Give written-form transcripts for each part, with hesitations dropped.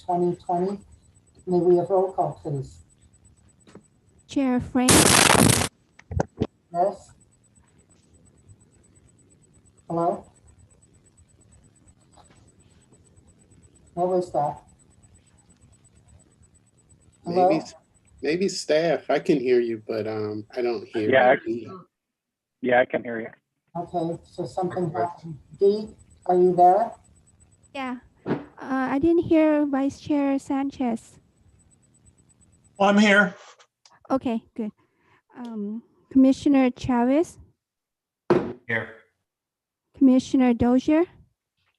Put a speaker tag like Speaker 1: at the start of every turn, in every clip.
Speaker 1: 2020. May we have roll call, please?
Speaker 2: Chair Frank,
Speaker 1: Yes? Hello? What was that? Hello?
Speaker 3: Maybe staff. I can hear you, but I don't hear you.
Speaker 4: Yeah, I can hear you.
Speaker 1: Okay, so something happened. Dee, are you there?
Speaker 2: yeah. I didn't hear Vice Chair Sanchez.
Speaker 5: I'm here.
Speaker 2: Okay, good. Commissioner Chavez,
Speaker 6: Here.
Speaker 2: Commissioner Dozier,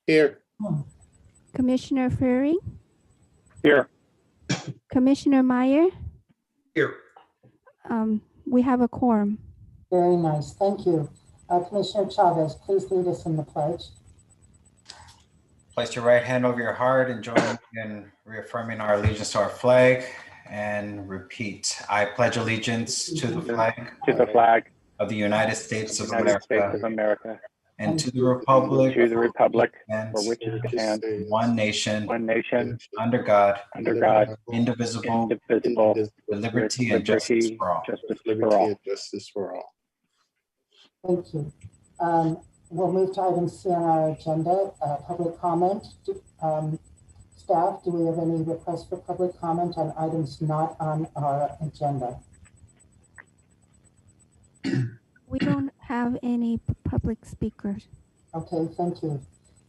Speaker 3: Here.
Speaker 2: Commissioner Fearing,
Speaker 4: Here.
Speaker 2: Commissioner Meyer.
Speaker 6: Here.
Speaker 2: We have a quorum.
Speaker 1: Very nice, thank you. Commissioner Chavez, please lead us in the pledge.
Speaker 6: Place your right hand over your heart and join me in reaffirming our allegiance to our flag, and repeat. I pledge allegiance to the flag of the United States of America and to the republic
Speaker 4: for which it stands,
Speaker 6: one nation, under God, indivisible, with liberty and justice for all.
Speaker 3: Justice for all.
Speaker 1: Thank you. We'll move to item C on our agenda, public comment. Staff, do we have any requests for public comment on items not on our agenda?
Speaker 2: We don't have any public speakers.
Speaker 1: Okay, thank you.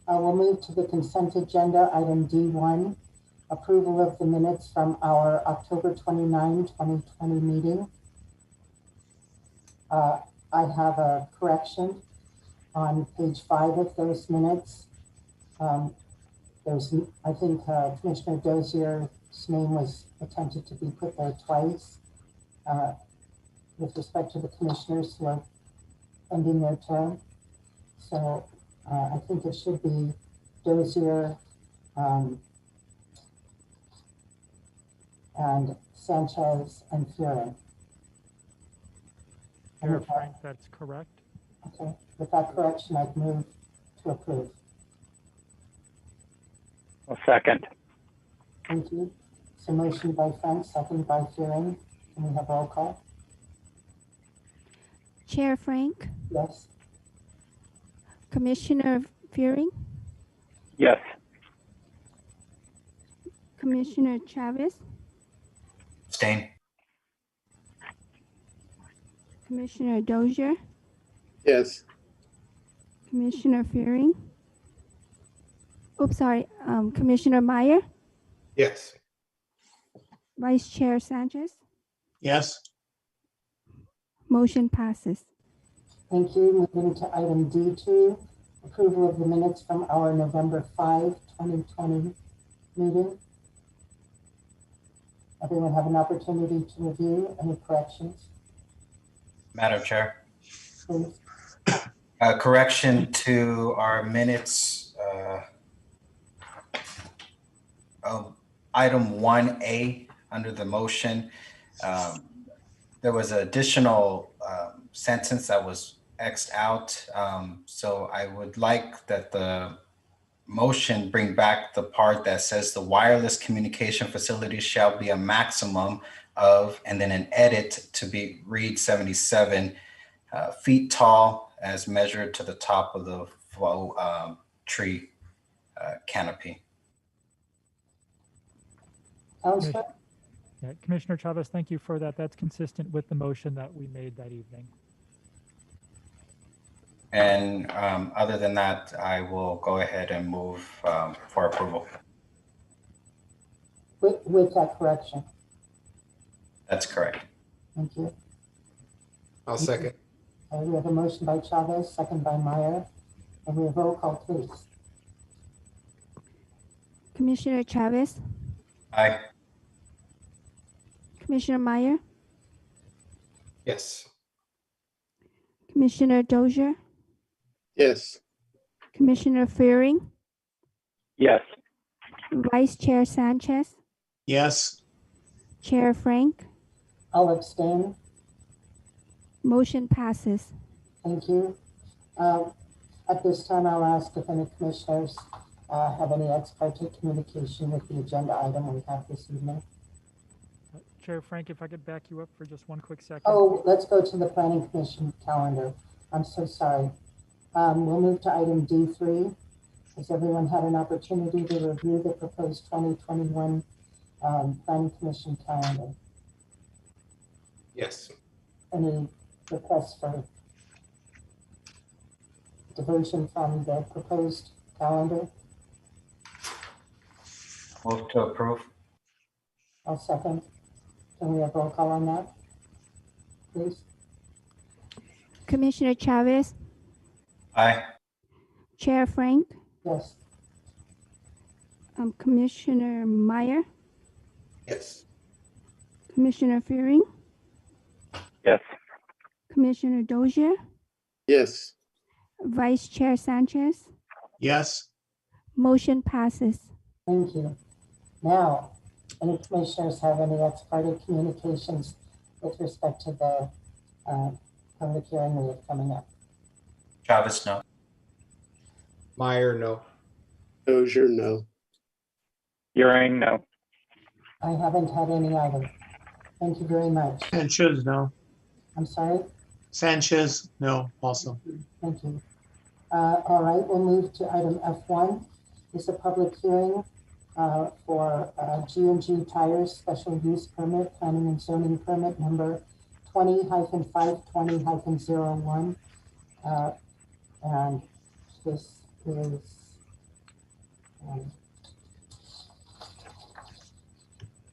Speaker 1: We'll move to the consent agenda, item D1, approval of the minutes from our October 29, 2020 meeting. I have a correction on page 5 of those minutes. I think Commissioner Dozier's name was attempted to be put there twice with respect to the commissioners who are ending their term. So I think it should be Dozier and Sanchez and Fearing.
Speaker 7: Chair Frank, that's correct.
Speaker 1: Okay, with that correction, I'd move to approve.
Speaker 4: A second.
Speaker 1: Thank you. So motion by Frank, second by Fearing. Can we have roll call?
Speaker 2: Chair Frank,
Speaker 1: Yes.
Speaker 2: Commissioner Fearing,
Speaker 4: Yes.
Speaker 2: Commissioner Chavez,
Speaker 6: Abstain.
Speaker 2: Commissioner Dozier,
Speaker 3: Yes.
Speaker 2: Commissioner Fearing. Oops, sorry. Commissioner Meyer,
Speaker 3: Yes.
Speaker 2: Vice Chair Sanchez.
Speaker 5: Yes.
Speaker 2: Motion passes.
Speaker 1: Thank you. Moving to item D2, approval of the minutes from our November 5, 2020 meeting. Everyone have an opportunity to review any corrections,
Speaker 6: Madam Chair.
Speaker 1: please?
Speaker 6: Correction to our minutes of item 1A under the motion. There was an additional sentence that was X'd out. So I would like that the motion bring back the part that says the wireless communication facility shall be a maximum of, and then an edit to be read 77 feet tall as measured to the top of the tree canopy.
Speaker 1: Counselor?
Speaker 7: Yeah, Commissioner Chavez, thank you for that. That's consistent with the motion that we made that evening.
Speaker 6: And other than that, I will go ahead and move for approval.
Speaker 1: With that correction.
Speaker 6: That's correct.
Speaker 1: Thank you.
Speaker 3: I'll second.
Speaker 1: We have a motion by Chavez, second by Meyer. And we have roll call, please.
Speaker 2: Commissioner Chavez,
Speaker 6: Aye.
Speaker 2: Commissioner Meyer,
Speaker 3: Yes.
Speaker 2: Commissioner Dozier,
Speaker 3: Yes.
Speaker 2: Commissioner Fearing,
Speaker 4: Yes.
Speaker 2: Vice Chair Sanchez,
Speaker 5: Yes.
Speaker 2: Chair Frank.
Speaker 1: I'll abstain.
Speaker 2: Motion passes.
Speaker 1: Thank you. At this time, I'll ask if any commissioners have any ex parte communication with the agenda item we have this evening?
Speaker 7: Chair Frank, if I could back you up for just one quick second.
Speaker 1: Oh, let's go to the planning commission calendar. I'm so sorry. We'll move to item D3. Has everyone had an opportunity to review the proposed 2021 planning commission calendar?
Speaker 3: Yes.
Speaker 1: Any requests for diversion from the proposed calendar?
Speaker 6: Move to approve.
Speaker 1: I'll second. Can we have roll call on that, please?
Speaker 2: Commissioner Chavez,
Speaker 6: Aye.
Speaker 2: Chair Frank,
Speaker 1: Yes.
Speaker 2: Commissioner Meyer,
Speaker 3: Yes.
Speaker 2: Commissioner Fearing,
Speaker 4: Yes.
Speaker 2: Commissioner Dozier,
Speaker 3: Yes.
Speaker 2: Vice Chair Sanchez.
Speaker 5: Yes.
Speaker 2: Motion passes.
Speaker 1: Thank you. Now, any commissioners have any ex parte communications with respect to the public hearing we have coming up?
Speaker 6: Travis, no.
Speaker 8: Meyer, no.
Speaker 3: Dozier, no.
Speaker 4: Hearing, no.
Speaker 1: I haven't had any either. Thank you very much.
Speaker 5: Sanchez, no.
Speaker 1: I'm sorry?
Speaker 5: Sanchez, no, also.
Speaker 1: Thank you. All right, we'll move to item F1. It's a public hearing for G&G Tires Special Use Permit, Planning and Zoning Permit number 20-520-01. And this is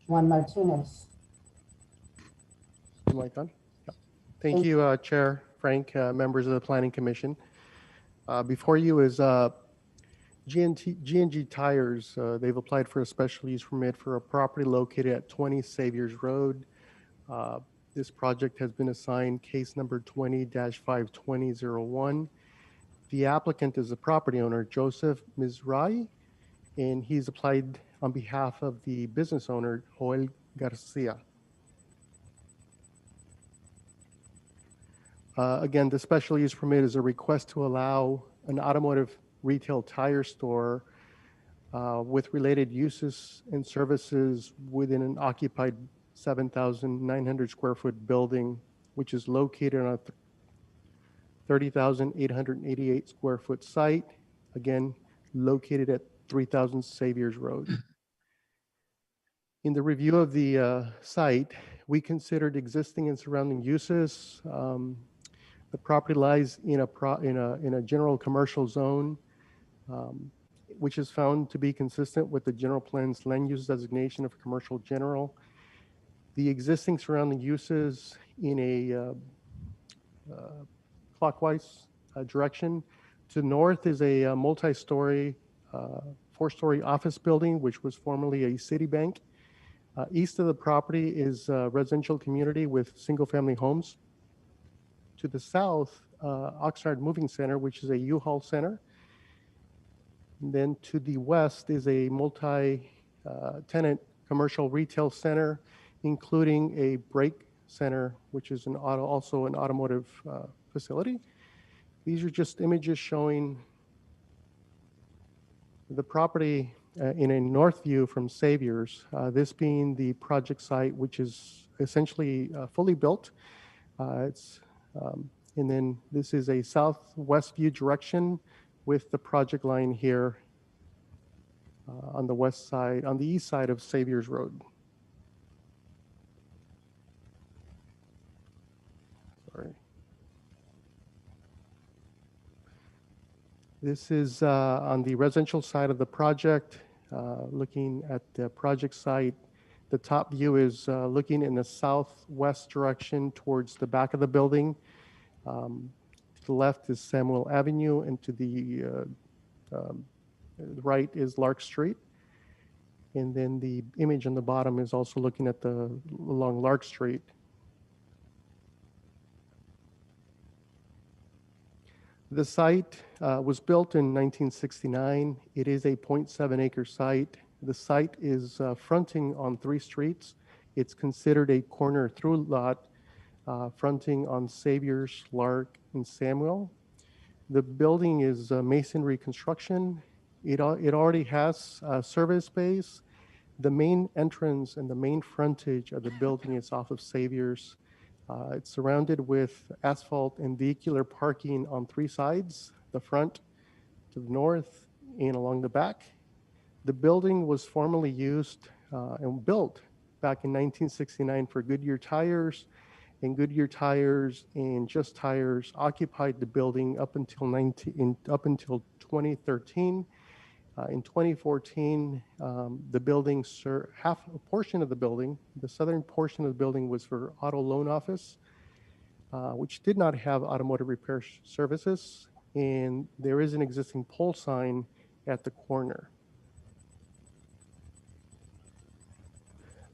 Speaker 1: Juan Martinez.
Speaker 9: Mic on? Yep. Thank you, Chair Frank, members of the Planning Commission. Before you is G&G Tires. They've applied for a special use permit for a property located at 20 Saviors Road. This project has been assigned case number 20-52001. The applicant is the property owner, Joseph Mizrahi, and he's applied on behalf of the business owner, Joel Garcia. Again, the special use permit is a request to allow an automotive retail tire store with related uses and services within an occupied 7,900 square foot building, which is located on a 30,888 square foot site, again, located at 3,000 Saviors Road. In the review of the site, we considered existing and surrounding uses. The property lies in a general commercial zone, which is found to be consistent with the general plan's land use designation of commercial general. The existing surrounding uses in a clockwise direction. To the north is a multi-story, 4-story office building, which was formerly a city bank. East of the property is a residential community with single-family homes. To the south, Oxnard Moving Center, which is a U-Haul center. And then to the west is a multi-tenant commercial retail center, including a brake center, which is also an automotive facility. These are just images showing the property in a north view from Saviors, this being the project site, which is essentially fully built. And then this is a southwest view direction with the project line here on the west side, on the east side of Saviors Road. Sorry. This is on the residential side of the project, looking at the project site. The top view is looking in the southwest direction towards the back of the building. To the left is Samuel Avenue, and to the right is Lark Street. And then the image on the bottom is also looking at along Lark Street. The site was built in 1969. It is a 0.7 acre site. The site is fronting on 3 streets. It's considered a corner through lot, fronting on Saviors, Lark, and Samuel. The building is masonry construction, It already has service space. The main entrance and the main frontage of the building is off of Saviors. It's surrounded with asphalt and vehicular parking on 3 sides, the front, to the north, and along the back. The building was formerly used and built back in 1969 for Goodyear tires, and Goodyear tires and Just Tires occupied the building up until 2013. In 2014, the building, half a portion of the building, the southern portion of the building was for auto loan office, which did not have automotive repair services, and there is an existing pole sign at the corner.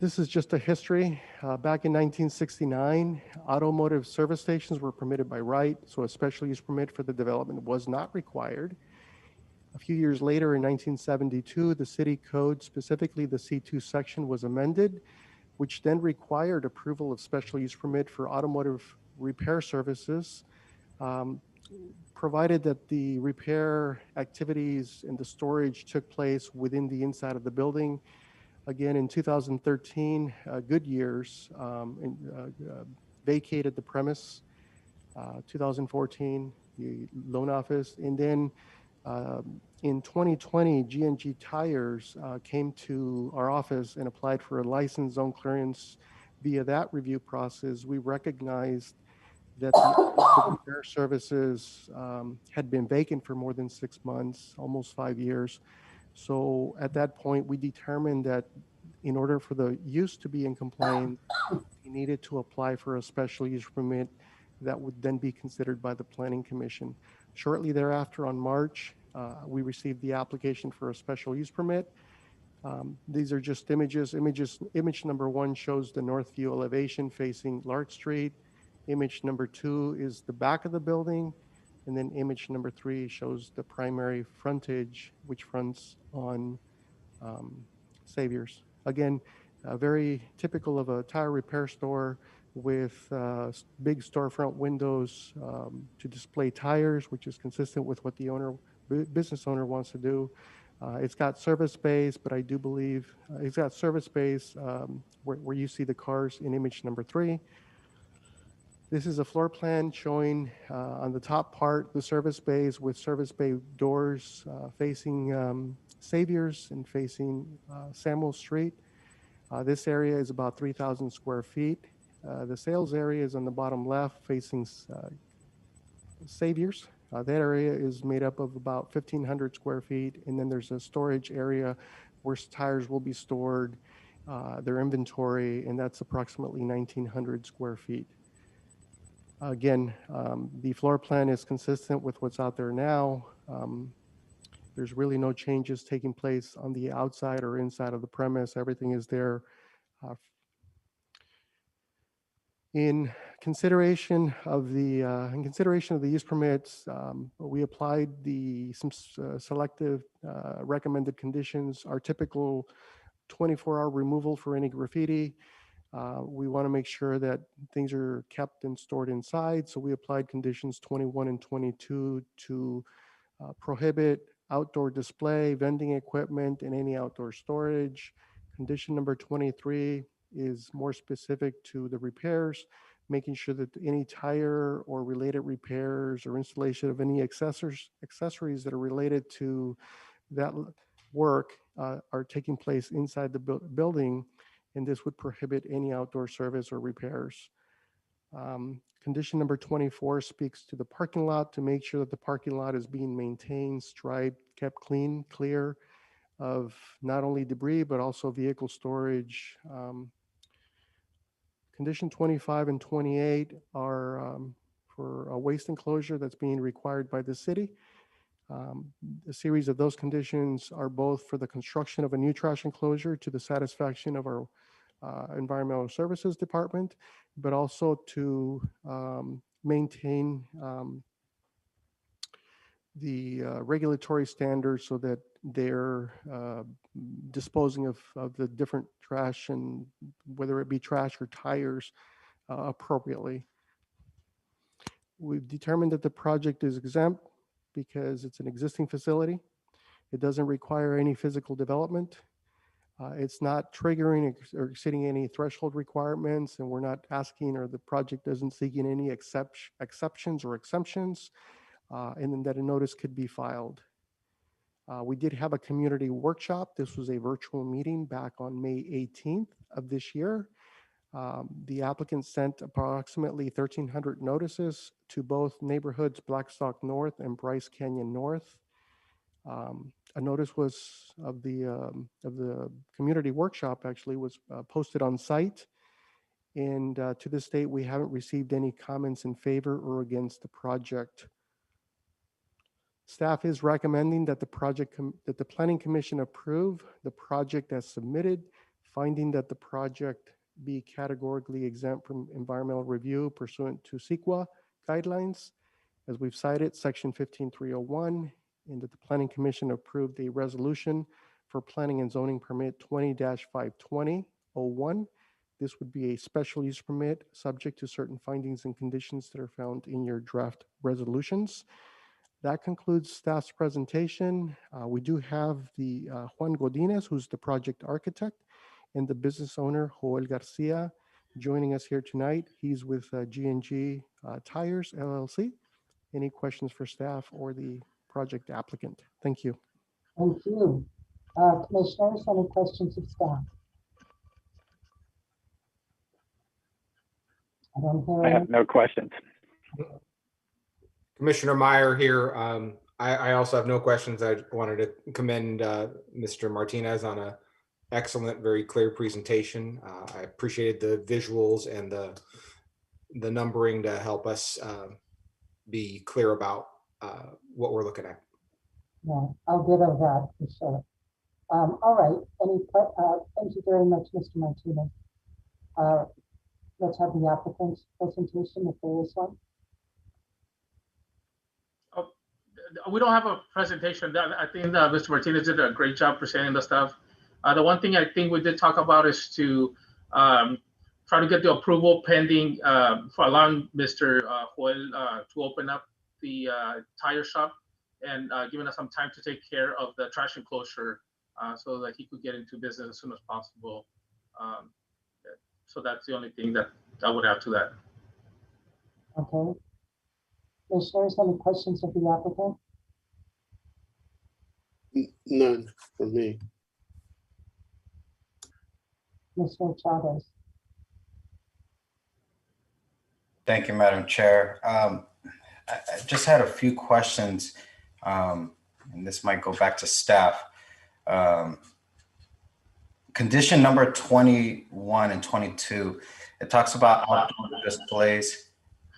Speaker 9: This is just a history. Back in 1969, automotive service stations were permitted by right, so a special use permit for the development was not required. A few years later, in 1972, the city code, specifically the C2 section, was amended, which then required approval of special use permit for automotive repair services, provided that the repair activities and the storage took place within the inside of the building. Again, in 2013, Goodyear's vacated the premise. 2014, the loan office, and then in 2020, G&G Tires came to our office and applied for a license zone clearance. Via that review process, we recognized that the repair services had been vacant for more than 6 months, almost 5 years. So at that point, we determined that in order for the use to be in compliance, we needed to apply for a special use permit that would then be considered by the Planning Commission. Shortly thereafter, on March, we received the application for a special use permit. These are just images. Image number 1 shows the north view elevation facing Lark Street. Image number 2 is the back of the building. And then image number 3 shows the primary frontage, which fronts on Saviors. Again, very typical of a tire repair store with big storefront windows to display tires, which is consistent with what the business owner wants to do. It's got service space, but I do believe it's got service space where you see the cars in image number 3. This is a floor plan showing on the top part the service space with service bay doors facing Saviors and facing Samuel Street. This area is about 3,000 square feet. The sales area is on the bottom left facing Saviors. That area is made up of about 1,500 square feet, and then there's a storage area where tires will be stored, their inventory, and that's approximately 1,900 square feet. Again, the floor plan is consistent with what's out there now. There's really no changes taking place on the outside or inside of the premise. Everything is there. In consideration of the use permits, we applied some selective recommended conditions. Our typical 24-hour removal for any graffiti. We want to make sure that things are kept and stored inside, so we applied conditions 21 and 22 to prohibit outdoor display, vending equipment, and any outdoor storage. Condition number 23 is more specific to the repairs, making sure that any tire or related repairs or installation of any accessories that are related to that work are taking place inside the building, and this would prohibit any outdoor service or repairs. Condition number 24 speaks to the parking lot to make sure that the parking lot is being maintained, striped, kept clean, clear of not only debris, but also vehicle storage. Condition 25 and 28 are for a waste enclosure that's being required by the city. A series of those conditions are both for the construction of a new trash enclosure to the satisfaction of our Environmental Services Department, but also to maintain the regulatory standards so that they're disposing of the different trash, and whether it be trash or tires, appropriately. We've determined that the project is exempt because it's an existing facility. It doesn't require any physical development. It's not triggering or exceeding any threshold requirements, and we're not asking, or the project doesn't seeking any exceptions or exemptions, and then that a notice could be filed. We did have a community workshop. This was a virtual meeting back on May 18th of this year. The applicant sent approximately 1,300 notices to both neighborhoods Blackstock North and Bryce Canyon North. A notice was of the community workshop actually was posted on site, and to this date we haven't received any comments in favor or against the project. Staff is recommending that the Planning Commission approve the project as submitted, finding that the project be categorically exempt from environmental review pursuant to CEQA guidelines, as we've cited, Section 15301, and that the Planning Commission approved a resolution for Planning and Zoning Permit 20-520-01. This would be a special use permit subject to certain findings and conditions that are found in your draft resolutions. That concludes staff's presentation. We do have the Juan Godinez, who's the project architect, and the business owner, Joel Garcia, joining us here tonight. He's with G&G Tires, LLC. Any questions for staff or the project applicant? Thank you.
Speaker 1: Thank you. Commissioners, any questions of staff? I don't hear
Speaker 4: I
Speaker 1: any.
Speaker 4: have no questions.
Speaker 8: Commissioner Meyer here. I also have no questions. I wanted to commend Mr. Martinez on an excellent, very clear presentation. I appreciated the visuals and the numbering to help us be clear about what we're looking at.
Speaker 1: Yeah, I'll ditto that for sure. All right. Thank you very much, Mr. Martinez. Let's have the applicant's presentation if there is one.
Speaker 10: We don't have a presentation. I think Mr. Martinez did a great job presenting the stuff. The one thing I think we did talk about is to try to get the approval pending for allowing Mr. Joel to open up the tire shop and giving us some time to take care of the trash enclosure so that he could get into business as soon as possible. So that's the only thing that I would add to that.
Speaker 1: Okay. Commissioners, any questions of the applicant?
Speaker 3: None for me.
Speaker 1: Commissioner Chavez.
Speaker 6: Thank you, Madam Chair. I just had a few questions, and this might go back to staff. Condition number 21 and 22, it talks about outdoor displays.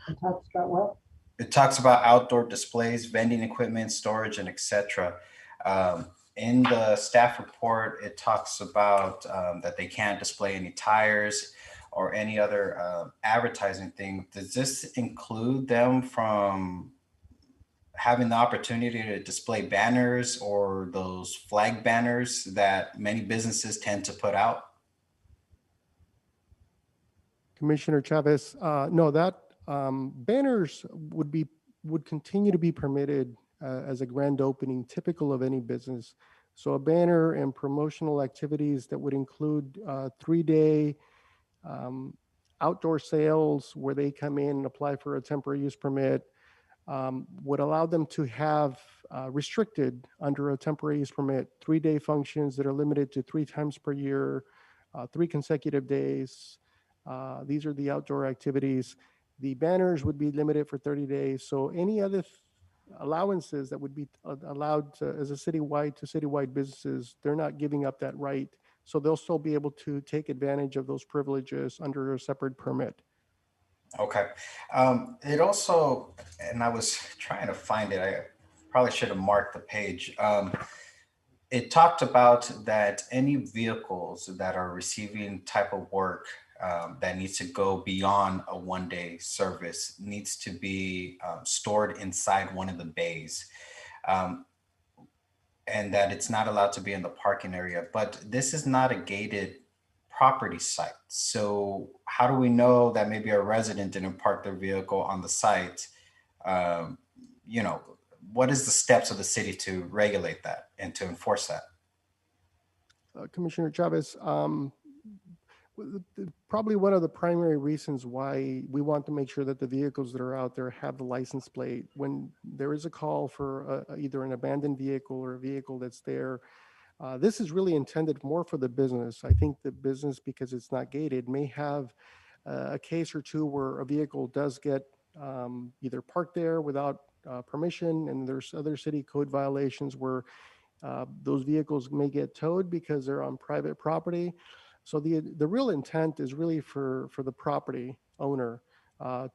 Speaker 1: It talks about what?
Speaker 6: It talks about outdoor displays, vending equipment, storage, and etc. In the staff report, it talks about that they can't display any tires or any other advertising thing. Does this include them from having the opportunity to display banners or those flag banners that many businesses tend to put out?
Speaker 9: Commissioner Chavez, no, that banners would continue to be permitted as a grand opening, typical of any business. So a banner and promotional activities that would include 3-day outdoor sales where they come in and apply for a temporary use permit would allow them to have restricted under a temporary use permit 3-day functions that are limited to 3 times per year, 3 consecutive days. These are the outdoor activities. The banners would be limited for 30 days. So any other allowances that would be allowed as a citywide businesses, they're not giving up that right. So they'll still be able to take advantage of those privileges under a separate permit.
Speaker 6: Okay. It also, and I was trying to find it, I probably should have marked the page. It talked about that any vehicles that are receiving type of work that needs to go beyond a 1-day service needs to be stored inside one of the bays. And that it's not allowed to be in the parking area, but this is not a gated property site. So how do we know that maybe a resident didn't park their vehicle on the site, what is the steps of the city to regulate that and to enforce that?
Speaker 9: Commissioner Chavez, probably one of the primary reasons why we want to make sure that the vehicles that are out there have the license plate. When there is a call for either an abandoned vehicle or a vehicle that's there, this is really intended more for the business. I think the business, because it's not gated, may have a case or two where a vehicle does get either parked there without permission, and there's other city code violations where those vehicles may get towed because they're on private property. So the real intent is really for the property owner,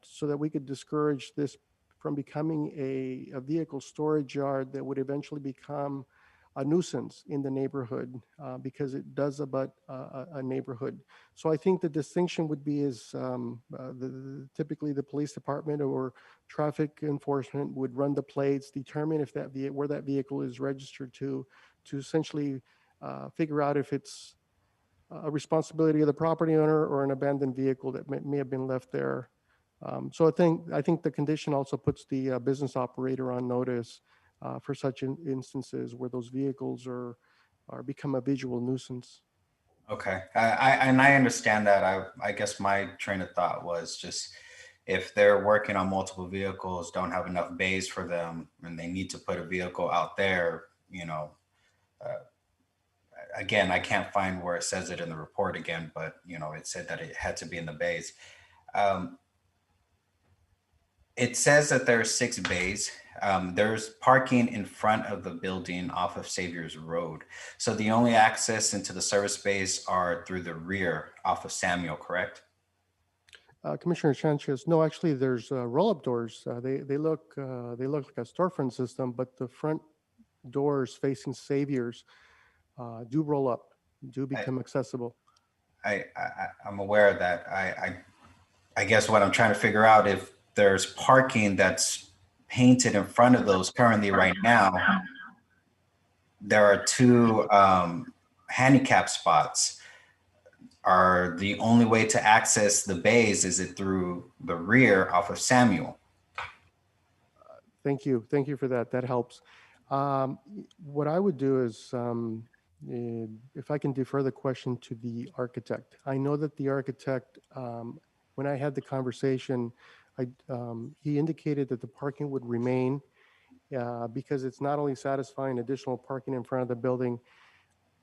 Speaker 9: so that we could discourage this from becoming a vehicle storage yard that would eventually become a nuisance in the neighborhood, because it does abut a neighborhood. So I think the distinction would be is typically the police department or traffic enforcement would run the plates, determine if where that vehicle is registered to essentially figure out if it's a responsibility of the property owner or an abandoned vehicle that may have been left there. So I think the condition also puts the business operator on notice for such instances where those vehicles are become a visual nuisance.
Speaker 6: Okay, I understand that. I guess my train of thought was just if they're working on multiple vehicles, don't have enough bays for them, and they need to put a vehicle out there, again, I can't find where it says it in the report again, but it said that it had to be in the bays. It says that there are 6 bays. There's parking in front of the building off of Savior's Road. So the only access into the service bays are through the rear off of Samuel, correct?
Speaker 9: Commissioner Sanchez, no, actually there's roll-up doors. They look like a storefront system, but the front doors facing Savior's do roll up, do become accessible.
Speaker 6: I'm aware of that. I guess what I'm trying to figure out, if there's parking that's painted in front of those currently right now, there are 2 handicap spots. Are the only way to access the bays, is it through the rear off of Samuel?
Speaker 9: Thank you for that. That helps. What I would do is, if I can defer the question to the architect. I know that the architect, when I had the conversation, he indicated that the parking would remain because it's not only satisfying additional parking in front of the building,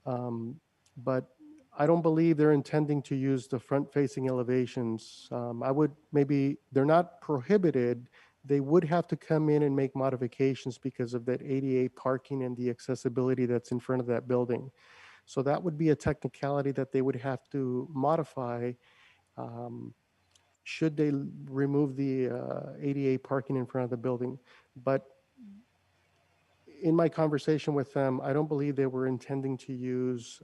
Speaker 9: but I don't believe they're intending to use the front-facing elevations. They're not prohibited. They would have to come in and make modifications because of that ADA parking and the accessibility that's in front of that building. So that would be a technicality that they would have to modify should they remove the ADA parking in front of the building. But in my conversation with them, I don't believe they were intending to use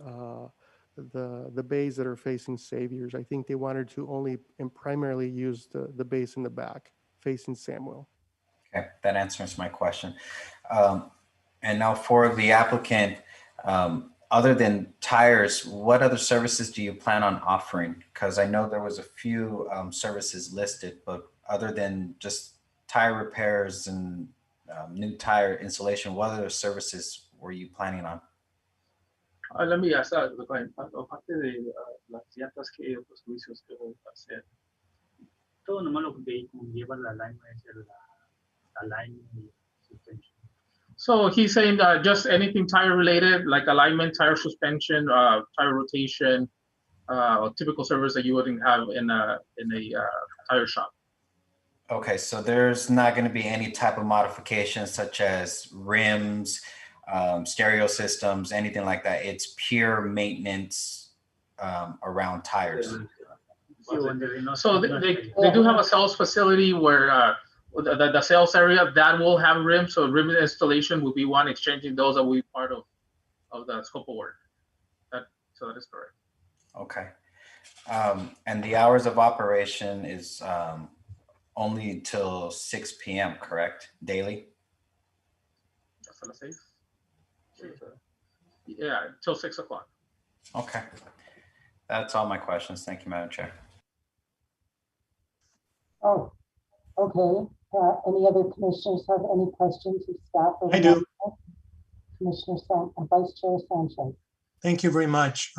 Speaker 9: the bays that are facing Savior's. I think they wanted to only and primarily use the bays in the back facing Samuel.
Speaker 6: Okay, that answers my question. And now for the applicant, other than tires, what other services do you plan on offering? Because I know there was a few services listed, but other than just tire repairs and new tire installation, what other services were you planning on?
Speaker 10: Let me ask that. Aparte de las llantas, ¿qué otros servicios que voy a hacer?
Speaker 11: Todo nomás lo que conlleva la alignment, alignment y suspension.
Speaker 10: So he's saying that just anything tire related, like alignment, tire suspension, tire rotation, typical service that you wouldn't have in a tire shop.
Speaker 6: Okay, so there's not going to be any type of modifications such as rims, stereo systems, anything like that. It's pure maintenance around tires.
Speaker 10: So they do have a sales facility where the sales area that will have rims. So rim installation will be one. Exchanging those that will be part of the scope of work. So that is correct.
Speaker 6: Okay. And the hours of operation is only till 6 p.m., correct? Daily?
Speaker 10: Hasta las 6. Yeah, till 6 o'clock.
Speaker 6: Okay. That's all my questions. Thank you, Madam Chair.
Speaker 1: Oh, okay. Any other commissioners have any questions of staff? or
Speaker 5: I do.
Speaker 1: Commissioner Vice Chair Sanchez.
Speaker 5: Thank you very much.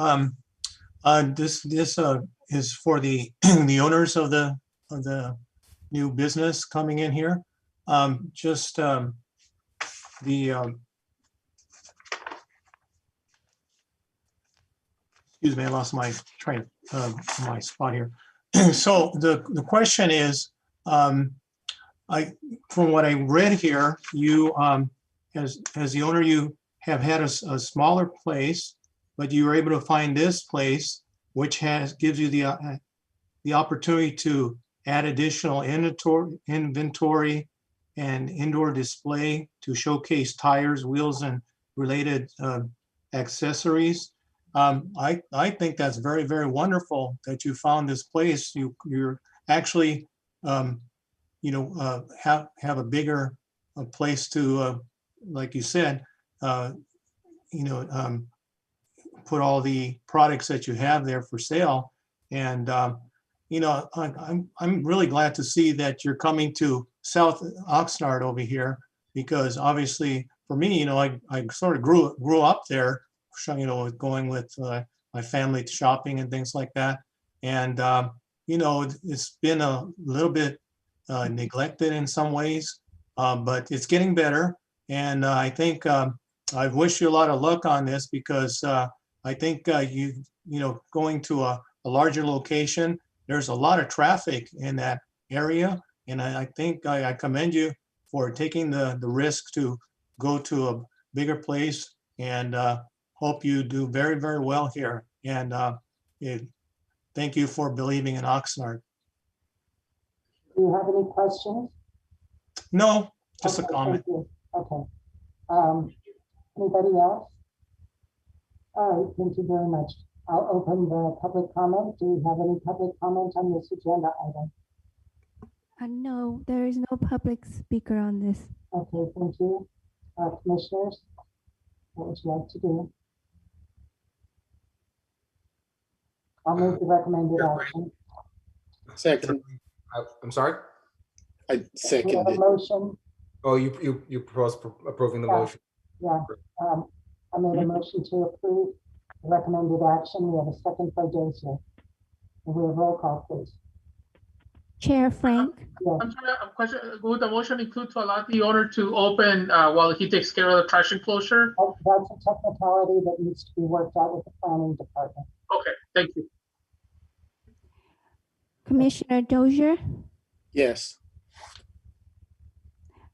Speaker 5: This is for the the owners of the new business coming in here. Excuse me, I lost my train, my spot here. So the question is, from what I read here, you, as the owner, you have had a smaller place, but you were able to find this place, which gives you the opportunity to add additional inventory and indoor display to showcase tires, wheels, and related accessories. I think that's very, very wonderful that you found this place. You're actually, have a bigger place to, like you said, put all the products that you have there for sale. And, I'm really glad to see that you're coming to South Oxnard over here, because obviously for me, I sort of grew up there, going with my family shopping and things like that. And, it's been a little bit neglected in some ways, but it's getting better. And I think I wish you a lot of luck on this, because I think going to a larger location, there's a lot of traffic in that area. And I think I commend you for taking the risk to go to a bigger place, and hope you do very, very well here. And thank you for believing in Oxnard.
Speaker 1: Do you have any questions?
Speaker 5: No, just
Speaker 1: Okay,
Speaker 5: a comment.
Speaker 1: thank you. Okay. Anybody else? All right, thank you very much. I'll open the public comment. Do you have any public comment on this agenda item?
Speaker 2: No, there is no public speaker on this.
Speaker 1: Okay, thank you. Commissioners, what would you like to do? I'll move the recommended action.
Speaker 3: Second,
Speaker 8: I'm sorry?
Speaker 3: I
Speaker 1: We have a
Speaker 3: seconded.
Speaker 1: motion.
Speaker 8: Oh, you proposed approving the
Speaker 1: Yeah.
Speaker 8: motion.
Speaker 1: Yeah, I made a motion to approve the recommended action. We have a second by Dozier. And we have roll call, please.
Speaker 2: Chair Frank,
Speaker 1: Yes,
Speaker 10: I'm sorry, a question. Would the motion include to allow the owner to open while he takes care of the trash enclosure?
Speaker 1: that's a technicality that needs to be worked out with the planning department.
Speaker 10: Okay, thank you.
Speaker 2: Commissioner Dozier,
Speaker 3: Yes.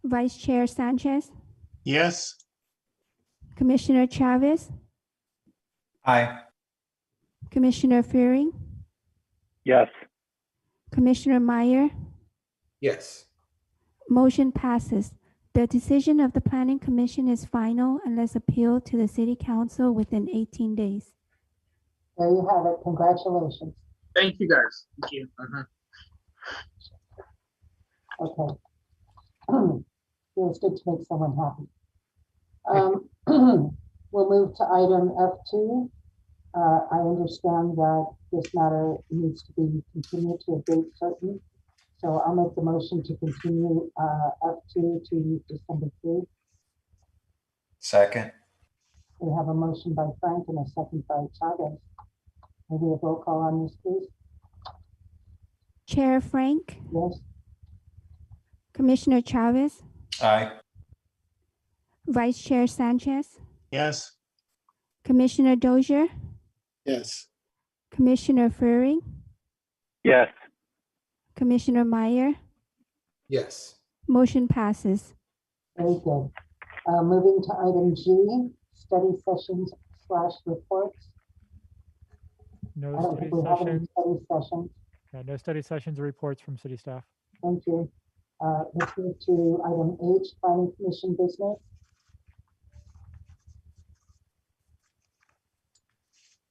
Speaker 2: Vice Chair Sanchez,
Speaker 5: Yes.
Speaker 2: Commissioner Chavez,
Speaker 6: Aye.
Speaker 2: Commissioner Fearing,
Speaker 4: Yes.
Speaker 2: Commissioner Meyer.
Speaker 8: Yes.
Speaker 2: Motion passes. The decision of the Planning Commission is final unless appealed to the City Council within 18 days.
Speaker 1: There you have it. Congratulations.
Speaker 10: Thank you, guys. Thank you.
Speaker 1: Okay. Feels good to make someone happy. We'll move to item F2. I understand that this matter needs to be continued to a date certain. So I'll make the motion to continue F2 to December 3.
Speaker 6: Second.
Speaker 1: We have a motion by Frank and a second by Chavez. Maybe a roll call on this, please.
Speaker 2: Chair Frank,
Speaker 1: Yes.
Speaker 2: Commissioner Chavez,
Speaker 6: Aye.
Speaker 2: Vice Chair Sanchez,
Speaker 5: Yes.
Speaker 2: Commissioner Dozier,
Speaker 3: Yes.
Speaker 2: Commissioner Fearing,
Speaker 4: Yes.
Speaker 2: Commissioner Meyer.
Speaker 8: Yes.
Speaker 2: Motion passes.
Speaker 1: Very good. Moving to item G, study sessions / reports.
Speaker 7: No
Speaker 1: I don't
Speaker 7: study
Speaker 1: think we have any
Speaker 7: sessions.
Speaker 1: study sessions.
Speaker 7: Yeah, no study sessions or reports from city staff.
Speaker 1: Thank you. Let's move to item H, planning commission business.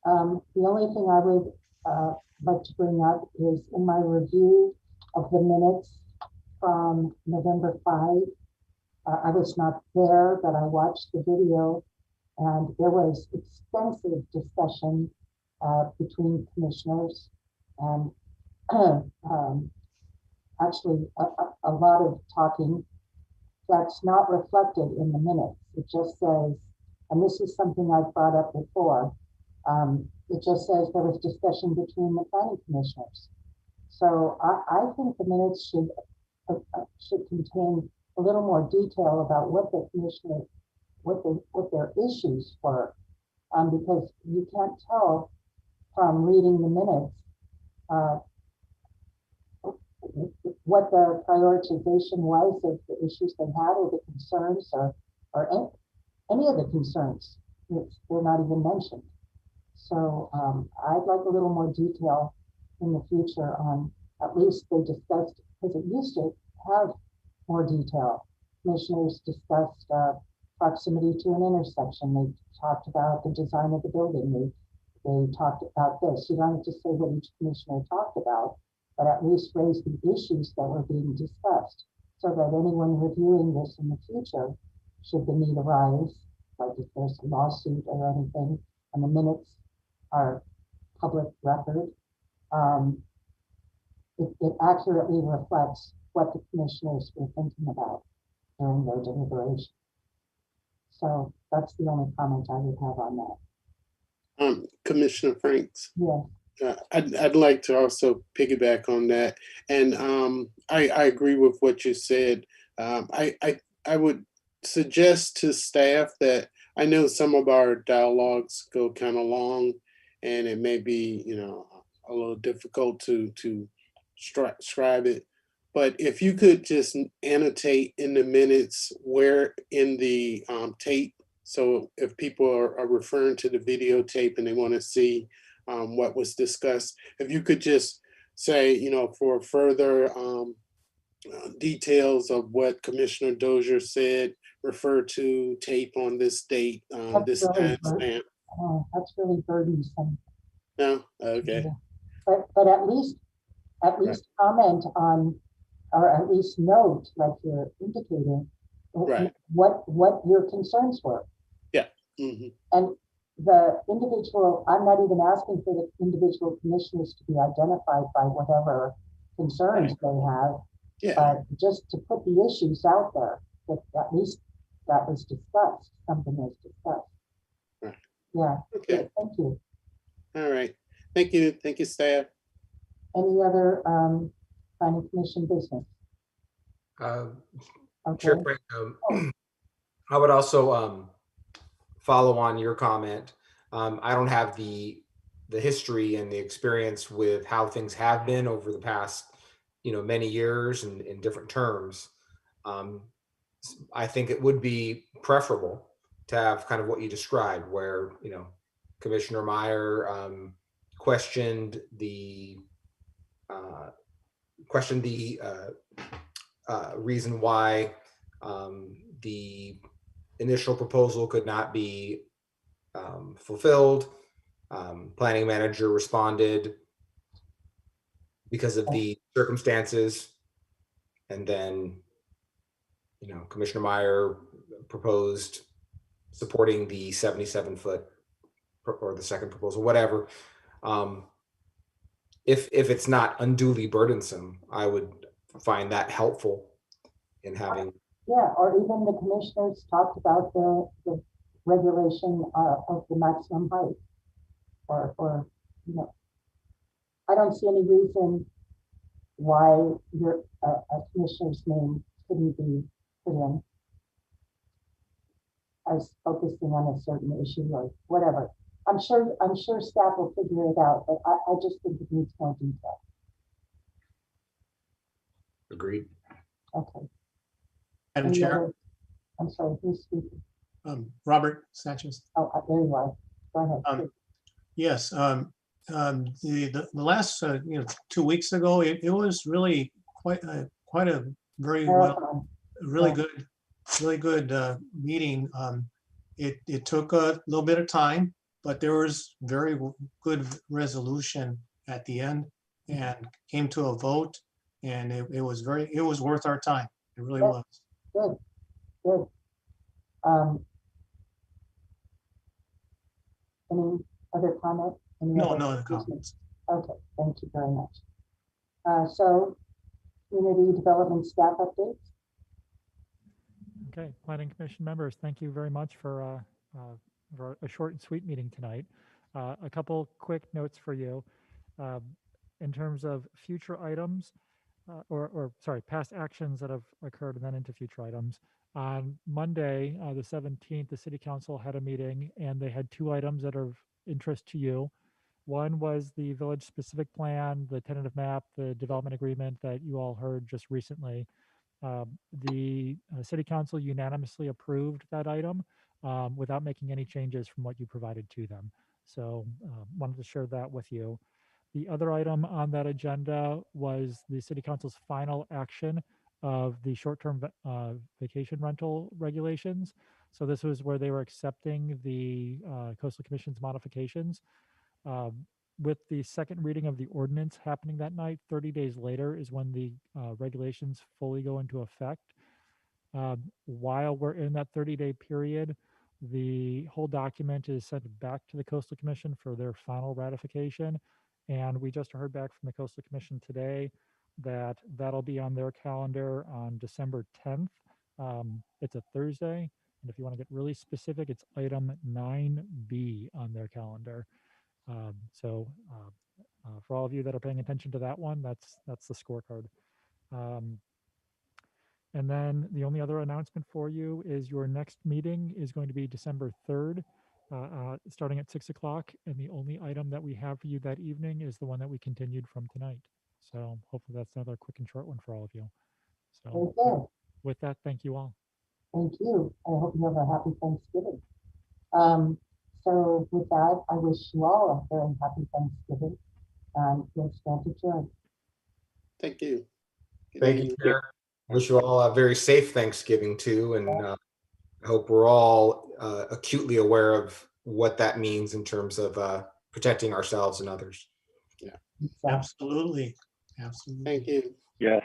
Speaker 1: The only thing I would like to bring up is in my review of the minutes from November 5. I was not there, but I watched the video, and there was extensive discussion between commissioners, and actually a lot of talking that's not reflected in the minutes. It just says, and this is something I've brought up before, it just says there was discussion between the planning commissioners. So I think the minutes should contain a little more detail about what the commissioner, what their issues were, because you can't tell from reading the minutes what the prioritization was of the issues they had, or the concerns, or any of the concerns. They're not even mentioned. So I'd like a little more detail in the future on, at least they discussed, because it used to have more detail. Commissioners discussed proximity to an intersection. They talked about the design of the building. They talked about this. You don't have to say what each commissioner talked about, but at least raise the issues that were being discussed, so that anyone reviewing this in the future, should the need arise, like if there's a lawsuit or anything, and the minutes are public record, it accurately reflects what the commissioners were thinking about during their deliberation. So that's the only comment I would have on that.
Speaker 3: Commissioner Franks.
Speaker 1: Yeah.
Speaker 3: I'd like to also piggyback on that, and I agree with what you said. I would suggest to staff that I know some of our dialogues go kind of long, and it may be a little difficult to scribe it. But if you could just annotate in the minutes where in the tape, so if people are referring to the videotape and they want to see what was discussed, if you could just say, for further details of what Commissioner Dozier said, refer to tape on this date, this timestamp.
Speaker 1: Oh, that's really burdensome.
Speaker 3: No, okay.
Speaker 1: Yeah. But at least comment on, or at least note, like you're indicating, what your concerns were.
Speaker 3: Yeah. Mm-hmm.
Speaker 1: And the individual, I'm not even asking for the individual commissioners to be identified by whatever concerns they have, but just to put the issues out there, that at least that was discussed, something was discussed.
Speaker 3: Right.
Speaker 1: Yeah.
Speaker 3: Okay.
Speaker 1: Good. Thank you.
Speaker 3: All right. Thank you. Thank you, staff.
Speaker 1: Any other planning commission business? Okay.
Speaker 8: Chair Frank, I would also follow on your comment. I don't have the history and the experience with how things have been over the past, many years and in different terms. I think it would be preferable to have kind of what you described, where Commissioner Meyer questioned the reason why the initial proposal could not be fulfilled. Planning manager responded because of the circumstances, and then Commissioner Meyer proposed supporting the 77-foot or the second proposal, whatever. If it's not unduly burdensome, I would find that helpful in having.
Speaker 1: Yeah, or even the commissioners talked about the regulation of the maximum height, or I don't see any reason why your a commissioner's name couldn't be put in as focusing on a certain issue or whatever. I'm sure staff will figure it out, but I just think it needs more detail.
Speaker 8: Agreed.
Speaker 1: Okay.
Speaker 5: Madam Chair.
Speaker 1: I'm sorry, who's speaking?
Speaker 5: Robert Sanchez.
Speaker 1: Oh, there you are. Go ahead.
Speaker 5: Yes. The last 2 weeks ago, it was really quite a very really good meeting. It took a little bit of time, but there was very good resolution at the end, and came to a vote, and it was worth our time. It really was.
Speaker 1: Good. Any other comment?
Speaker 5: No other comments.
Speaker 1: Okay, thank you very much. So Community development staff updates.
Speaker 7: Okay, Planning Commission members, thank you very much for a short and sweet meeting tonight. A couple quick notes for you. In terms of future items, sorry, past actions that have occurred and then into future items. On Monday, the 17th, the City Council had a meeting and they had 2 items that are of interest to you. One was the village-specific plan, the tentative map, the development agreement that you all heard just recently. The City Council unanimously approved that item without making any changes from what you provided to them. So wanted to share that with you. The other item on that agenda was the City Council's final action of the short-term vacation rental regulations. So this was where they were accepting the Coastal Commission's modifications. With the second reading of the ordinance happening that night, 30 days later is when the regulations fully go into effect. While we're in that 30-day period, the whole document is sent back to the Coastal Commission for their final ratification. And we just heard back from the Coastal Commission today that that'll be on their calendar on December 10th. It's a Thursday. And if you want to get really specific, it's item 9B on their calendar. For all of you that are paying attention to that one, that's the scorecard. And then the only other announcement for you is your next meeting is going to be December 3rd, starting at 6 o'clock. And the only item that we have for you that evening is the one that we continued from tonight. So hopefully that's another quick and short one for all of you. So
Speaker 1: Okay.
Speaker 7: with that, thank you all.
Speaker 1: Thank you. I hope you have a happy Thanksgiving. So with that, I wish you all a very happy Thanksgiving and let's stand adjourned.
Speaker 3: Thank you. Good
Speaker 8: Thank you,
Speaker 3: evening.
Speaker 8: Chair. Wish you all a very safe Thanksgiving too, and I hope we're all acutely aware of what that means in terms of protecting ourselves and others.
Speaker 5: Absolutely. Absolutely.
Speaker 3: Thank you.
Speaker 4: Yes.